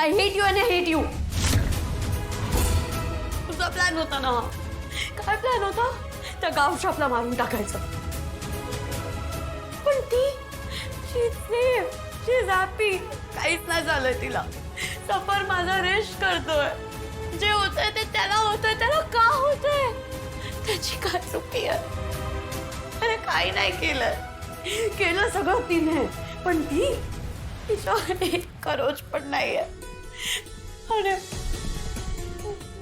I hate you and I hate you. तुझा plan होता ना. काय प्लॅन होता? त्या गाव शॉपला मारून टाकायचं. पण ती शी इज हॅपी. काहीच नाही झालंय तिला. सफर माझा रेस्ट करतोय. जे होतंय ते त्याला होतंय. त्याला का होतंय? त्याची काय चुकी आहे? अरे काही नाही केलं सगळं तिने. पण ती तिच्यावर एक करोच पण नाहीये. अरे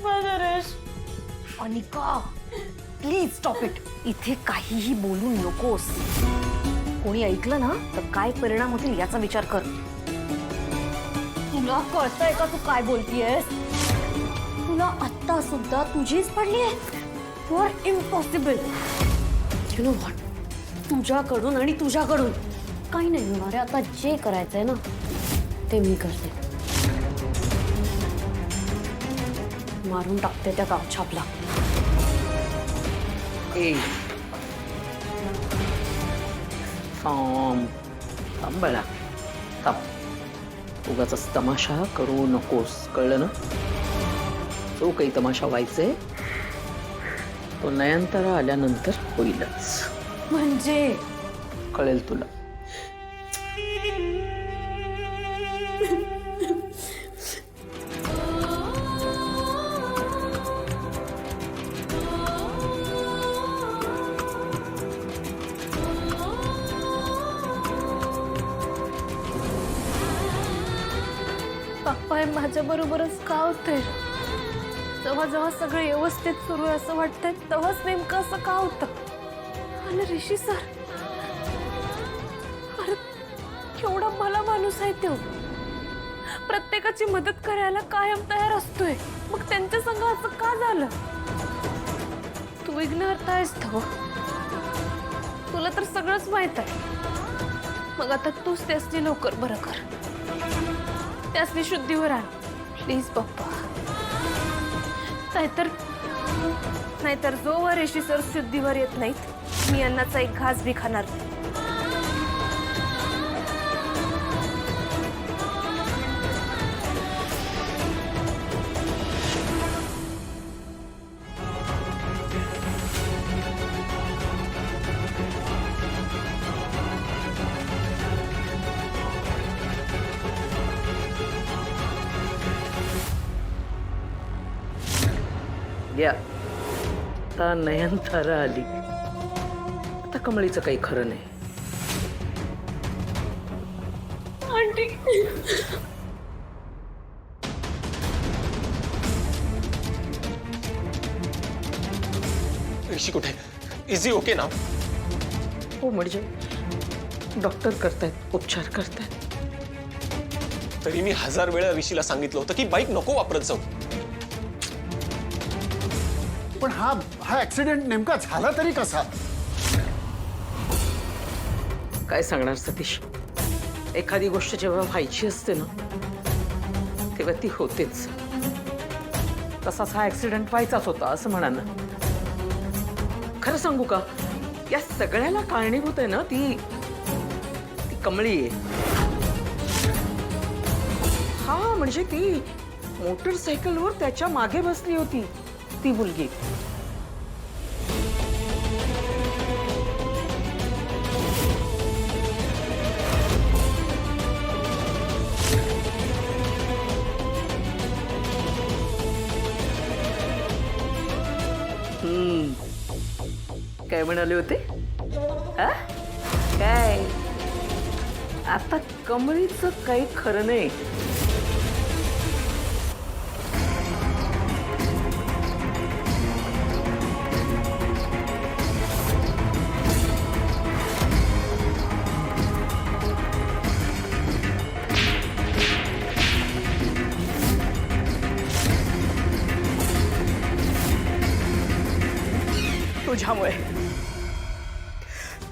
माझा rest. Anika please stop it. इथे काहीही बोलू नकोस. कोणी ऐकलं ना तर काय परिणाम होतील याचा विचार कर. तुला कळतंय का तू काय बोलतीयस? तुला आत्ता सुद्धा तुझीच पडली आहे. You are impossible. You know what, तुझ्याकडून आणि तुझ्याकडून काही नाही होणार आहे. आता जे करायचंय ना ते मी करते. मारून टाकते त्या गावछापला. थांब बाळा, थांब. उगाच तमाशा करू नकोस, कळलं ना? तो काही तमाशा व्हायचे तो नयनतारा आल्यानंतर होईलच. म्हणजे कळेल तुला. पप्पा माझ्या बरोबरच का होते? जेव्हा जेव्हा सगळं व्यवस्थित सुरू आहे असं वाटतंय तेव्हाच नेमकं असं का होतं? आणि ऋषी सर, अरे केवढा भला माणूस आहे तो. प्रत्येकाची मदत करायला कायम तयार असतोय. मग त्यांच्या संग असं का झालं? तू इग्नोरतायस तो. तुला तर सगळंच माहित आहे. मग आता तूच त्यासनी लवकर बरं कर. त्यासनी शुद्धीवर आण प्लीज पप्पा. नाहीतर जोवर ऋषी सर शुद्धीवर येत नाहीत मी अन्नाचा एक घास बी खाणार नाही. या आता नयनतारा आली. आता कमळीचं काही खरं नाही. आंटी, ऋषी कुठे? इज ही ओके ना? हो म्हणजे डॉक्टर करतायत, उपचार करतायत. तरी मी 1000 वेळा ऋषीला सांगितलं होतं की बाईक नको वापरत जाऊ. पण हा ऍक्सिडेंट नेमका झाला तरी कसा? काय सांगणार सतीश? एखादी गोष्ट जेव्हा व्हायची असते ना तेव्हा ती होतेच. तसाच हा ऍक्सिडेंट व्हायचाच होता असं म्हणा ना. खरं सांगू का, या सगळ्याला कारणीभूत आहे ना ती कमळी आहे. हा म्हणजे ती मोटरसायकलवर त्याच्या मागे बसली होती ती मुलगी. काय म्हणाले होते? हा? काय आता कमळीचं काही खरं नाही.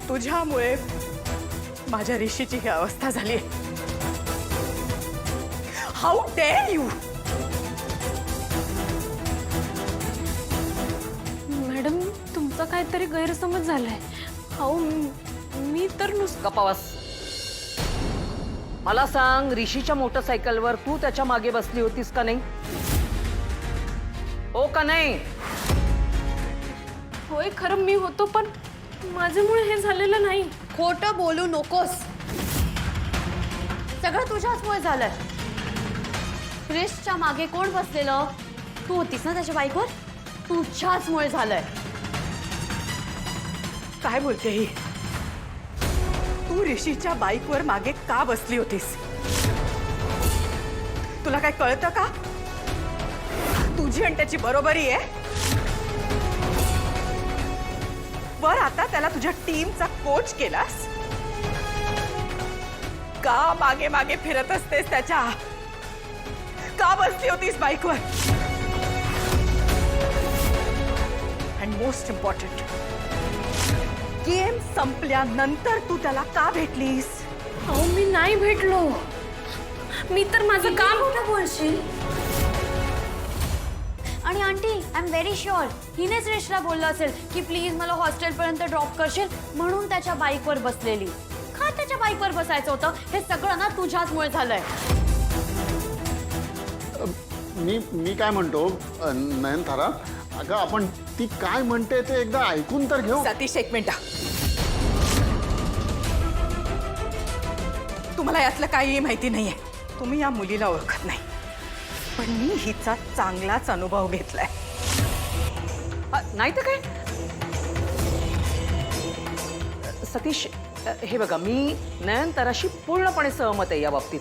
तुझ्यामुळे माझ्या ऋषीची ही अवस्था झाली. How dare you! मॅडम, तुमचा काहीतरी गैरसमज झालाय. अहो मी तर नुसतं गप्पावास. मला सांग, ऋषीच्या मोटरसायकलवर तू त्याच्या मागे बसली होतीस का नाही? हो का नाही? होय, खरं मी होतो, पण माझ्यामुळे हे झालेलं नाही. खोटं बोलू नकोस. सगळं तुझ्याचमुळे झालंय. क्रिशच्या मागे कोण बसलेलं? तू होतीस ना त्याच्या बाईकवर? तुझ्याचमुळे झालंय. काय बोलते ही? तू ऋषीच्या बाईकवर मागे का बसली होतीस? तुला काय कळतं का? तुझी आणि त्याची बरोबरी आहे. वर आता त्याला तुझ्या टीमचा कोच केलास. का मागे मागे फिरत असतेस त्याच्या? का बसली होतीस बाईकवर? अँड मोस्ट इम्पॉर्टंट, गेम संपल्यानंतर तू त्याला का भेटलीस? अहो, मी नाही भेटलो. मी तर माझं काम होतं बोलशील. आणि aunty, I am very sure हिनेच ऋषीला बोललं असेल की प्लीज मला हॉस्टेलपर्यंत ड्रॉप करशील, म्हणून त्याच्या बाईकवर बसलेली. का त्याच्या बाईकवर बसायचं होतं? हे सगळं ना तुझ्याचमुळे झालंय. मी काय म्हणतो नयनतारा, अगं आपण ती काय म्हणते ते एकदा ऐकून तर घेऊ. सतीश, एक मिनिट. तुम्हाला यातलं काहीही माहिती नाहीये. तुम्ही या मुलीला ओळखत नाही, पण मी हिचा चांगलाच अनुभव घेतलाय. नाही तर काय सतीश, हे बघा, मी नयनताराशी पूर्णपणे सहमत आहे या बाबतीत.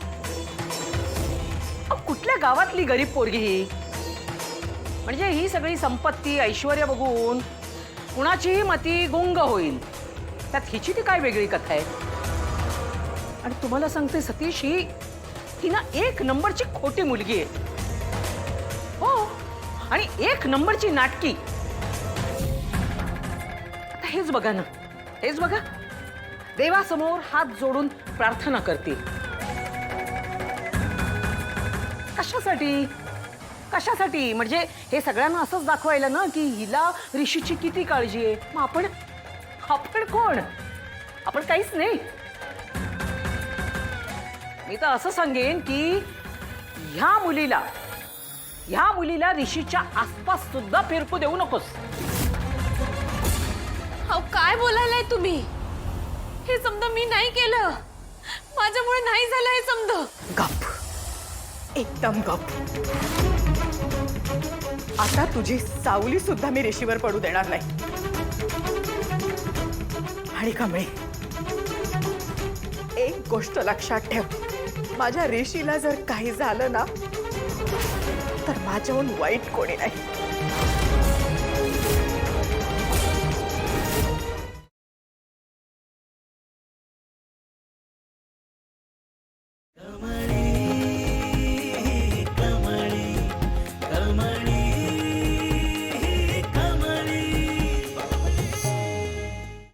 कुठल्या गावातली गरीब पोरगी ही? म्हणजे ही सगळी संपत्ती ऐश्वर्य बघून कुणाचीही मती गुंग होईल. त्यात हिची ती काय वेगळी कथा आहे? आणि तुम्हाला सांगते सतीश, ही ना एक नंबरची खोटी मुलगी आहे. हो, आणि एक नंबरची नाटकी. आता हेच बघा ना, हेच बघा, देवासमोर हात जोडून प्रार्थना करते. कशासाठी? कशासाठी? म्हणजे हे सगळ्यांना असंच दाखवायला ना की हिला ऋषीची किती काळजी आहे. मग आपण कोण? आपण काहीच नाही. मी तर असं सांगेन की ह्या मुलीला ऋषीच्या आसपास सुद्धा फिरकू देऊ नकोस. अहो, काय बोलायलाय तुम्ही? हे समजा मी नाही केलं. माझ्यामुळे नाही झालं हे समजा. गप, एकदम गप. आता तुझी सावली सुद्धा मी ऋषीवर पडू देणार नाही. आणि कमळे, एक गोष्ट लक्षात ठेव, माझ्या ऋषीला जर काही झालं ना तर माझ्याहून वाईट कोणी नाही.